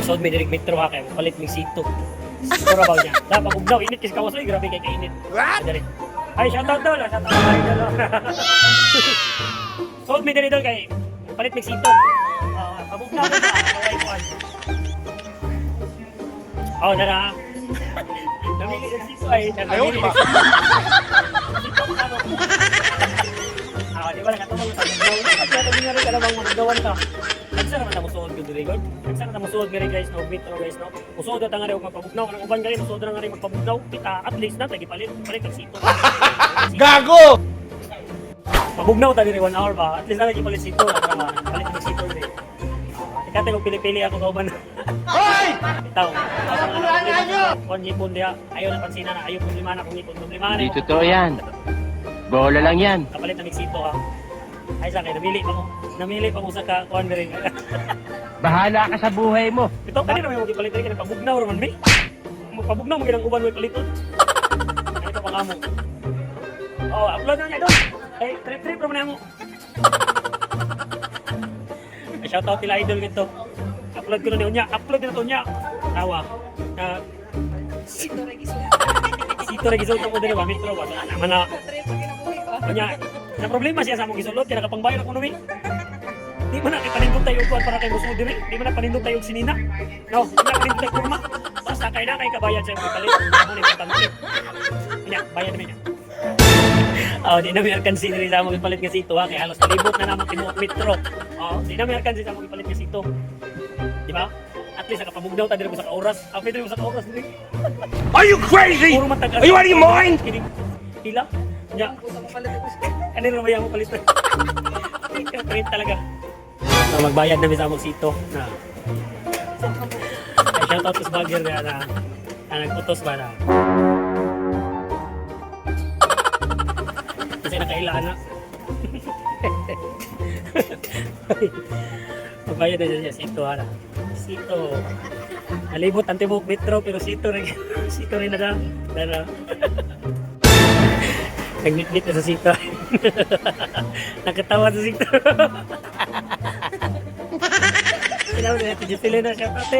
sod may direct metro ha kay palit mig sito. Sito ra ba niya? Dapat ugnaw init kis kawasoy grabe kay kainit. Dali. Ay shout out daw, shout out kay dalo. Sod may direct kay palit mig sito. Pabugnaw na away ko. Oh, nara. Namili ng sito ay. Ayaw ba? Di ba nakatulong sa mga kasi ato nga rin kalabang magagawan ka. Nagsa naman na musuod ko dili god. Nagsa na musuod nga rin guys no metro guys no. Musuod ta nga rin magpabugnaw ang uban rin musuod na nga rin magpabugnaw. Kita at least na tagi palit ang sito. Gago! Pabugnaw ta diri 1 hour ba. At least na lagi palit sito na palit ang sito rin. Kaya tayo pili-pili ako kauban. Hoy! Bitaw. Kon ipon dia. Ayaw na pansina na ayaw problema na kung ipon problema na. Di totoo yan. Bola lang yan. Kapalit na miksito ha. Ay sa akin, namili pa mo sa kuhan na rin. Bahala ka sa buhay mo. Ito, kanina may magpalit rin, pabugnaw naman, may. Pabugnaw mo ginang uban mo ipaliton. Ito pang amo. Oh, upload na niya doon. Ay, trip naman na mo. Shoutout nila idol nito. Upload ko na niya. Upload na ito niya. Tawa. Sito na gisulot mo din ba? Metro ba? Naman na. Kanya, na problema siya sa mong gisulot. Kaya nakapangbayar ako namin. Di mo na panindog tayo upuan para kayo musuod din. Di mo na panindog tayo sinina. No, di na panindog tayo kurma. Basta kayo na kayo kabayan siya yung palit. Ako na yung patanggit. Kanya, bayan namin niya. Di na may arkansi na rin sa mong palit nga sito ha. Kaya halos palibot na naman tinuot metro. Di na may arkansi sa mong palit nga sito. Di ba? At least nakapamugnaw tayo rin sa ka-oras. Pwede rin sa ka-oras din. Are you crazy? Are you out of your mind? Hila? Ya. Ano rin naman yung palit? Print talaga. So, magbayad namin sa among sito na ay shoutout to vlogger na nagputos ba na kasi nakailaan na. Magbayad na siya sito ha. Sito. Nalibot ang tibok metro pero sito rin na lang. Nag-nit na sa sito. Nakatawa sa sito. Sinabi na natin, Juscelina siya pati.